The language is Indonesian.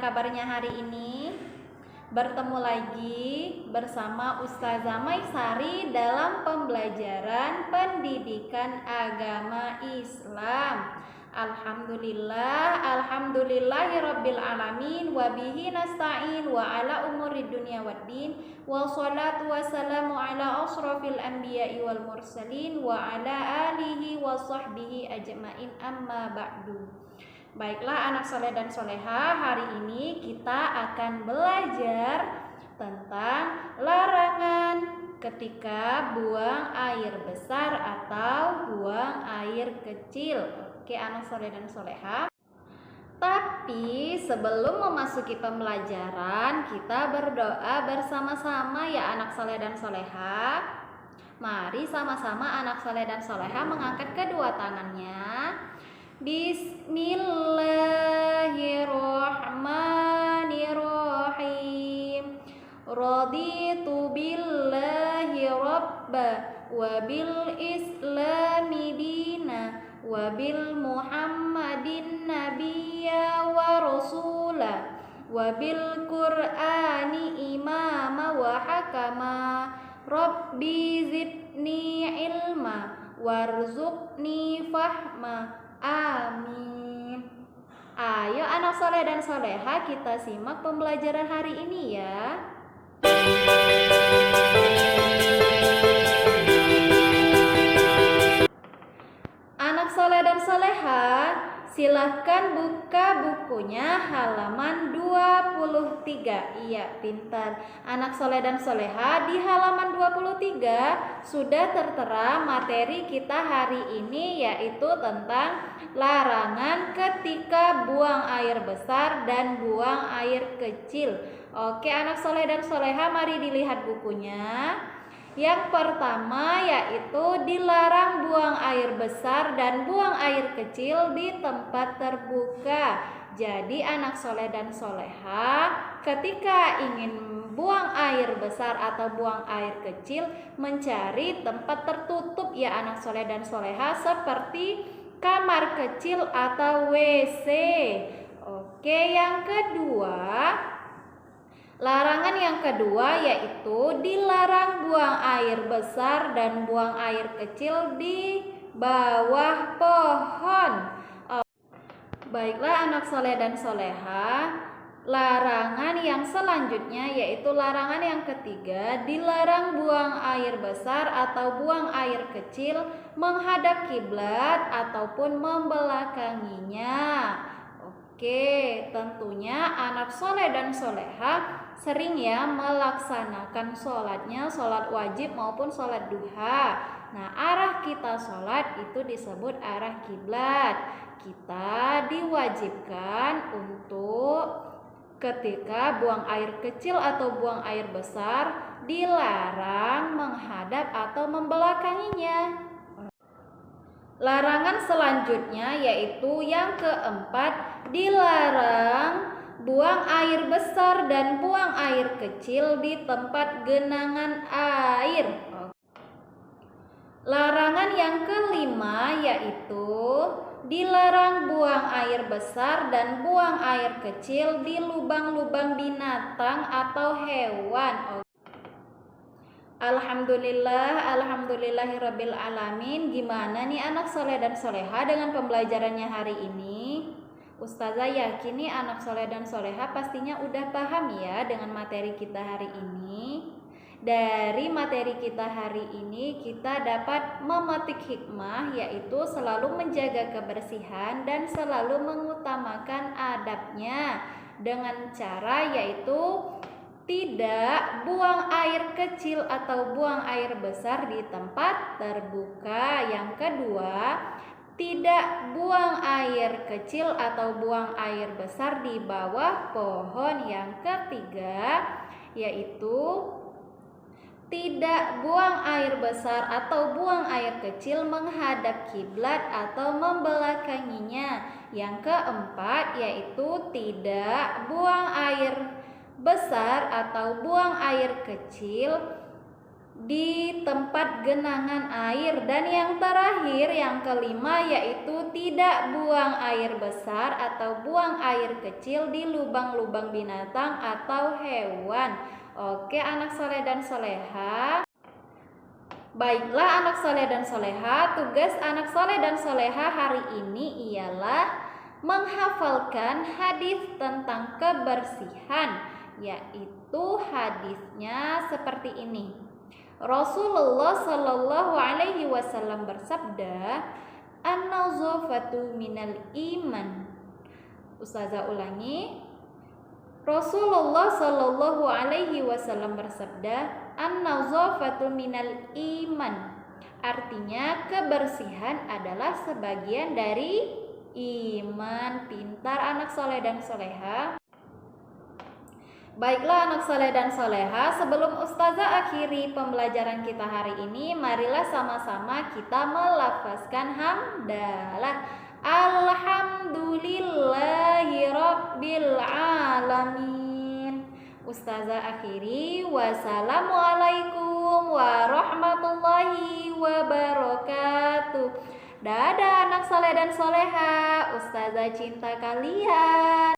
kabarnya hari ini? Bertemu lagi bersama Ustazah Maisari dalam pembelajaran pendidikan agama Islam. Alhamdulillahirabbil alamin wa bihi nasta'in wa ala umuri dunya waddin wa sholatu wassalamu ala asrofil anbiya'i wal mursalin wa ala alihi wa sahbihi ajma'in amma ba'du. Baiklah anak soleh dan soleha, hari ini kita akan belajar tentang larangan ketika buang air besar atau buang air kecil. Oke anak soleh dan soleha. Tapi sebelum memasuki pembelajaran, kita berdoa bersama-sama ya anak soleh dan soleha. Mari sama-sama anak soleh dan soleha mengangkat kedua tangannya. Bismillahirrahmanirrahim. Raditu billahi rabba wa bil islami dina wa bil muhammadin nabiyya wa rasula wa bil qur'ani imama wa hakama. Rabbi zidni ilma warzuqni fahma. Amin. Ayo anak soleh dan soleha, kita simak pembelajaran hari ini ya. Anak soleh dan soleha, silahkan buka bukunya halaman 23. Iya, pintar. Anak soleh dan soleha, di halaman 23 sudah tertera materi kita hari ini, yaitu tentang larangan ketika buang air besar dan buang air kecil. Oke anak soleh dan soleha, mari dilihat bukunya. Yang pertama yaitu dilarang buang air besar dan buang air kecil di tempat terbuka. Jadi anak soleh dan soleha, ketika ingin buang air besar atau buang air kecil, mencari tempat tertutup ya anak soleh dan soleha, seperti kamar kecil atau WC. Oke, yang kedua, larangan yang kedua yaitu dilarang buang air besar dan buang air kecil di bawah pohon. Baiklah anak soleh dan soleha, larangan yang selanjutnya yaitu larangan yang ketiga, dilarang buang air besar atau buang air kecil menghadap kiblat ataupun membelakanginya. Oke, tentunya anak soleh dan soleha sering ya melaksanakan sholatnya, sholat wajib maupun sholat duha. Nah, arah kita sholat itu disebut arah kiblat. Kita diwajibkan untuk ketika buang air kecil atau buang air besar dilarang menghadap atau membelakanginya. Larangan selanjutnya yaitu yang keempat, dilarang buang air besar dan buang air kecil di tempat genangan air. Larangan yang kelima yaitu dilarang buang air besar dan buang air kecil di lubang-lubang binatang atau hewan. Alhamdulillahirabbil alamin. Gimana nih anak soleh dan soleha dengan pembelajarannya hari ini? Ustazah yakin nih anak soleh dan soleha pastinya udah paham ya dengan materi kita hari ini. Dari materi kita hari ini kita dapat memetik hikmah, yaitu selalu menjaga kebersihan dan selalu mengutamakan adabnya dengan cara yaitu tidak buang air kecil atau buang air besar di tempat terbuka. Yang kedua, tidak buang air kecil atau buang air besar di bawah pohon. Yang ketiga, yaitu tidak buang air besar atau buang air kecil menghadap kiblat atau membelakanginya. Yang keempat, yaitu tidak buang air besar atau buang air kecil di tempat genangan air. Dan yang terakhir, yang kelima, yaitu tidak buang air besar atau buang air kecil di lubang-lubang binatang atau hewan. Oke anak soleh dan soleha. Baiklah anak soleh dan soleha, tugas anak soleh dan soleha hari ini ialah menghafalkan hadis tentang kebersihan, yaitu hadisnya seperti ini. Rasulullah Shallallahu Alaihi Wasallam bersabda, "An-nazafatu minal iman." Ustazah ulangi. Rasulullah Shallallahu Alaihi Wasallam bersabda, "An-nazafatu minal iman." Artinya kebersihan adalah sebagian dari iman. Pintar anak soleh dan soleha. Baiklah anak soleh dan soleha, sebelum ustazah akhiri pembelajaran kita hari ini, marilah sama-sama kita melafazkan hamdalah. Alhamdulillahi Rabbil Alamin. Ustazah akhiri, wassalamualaikum warahmatullahi wabarakatuh. Dadah anak soleh dan soleha, ustazah cinta kalian.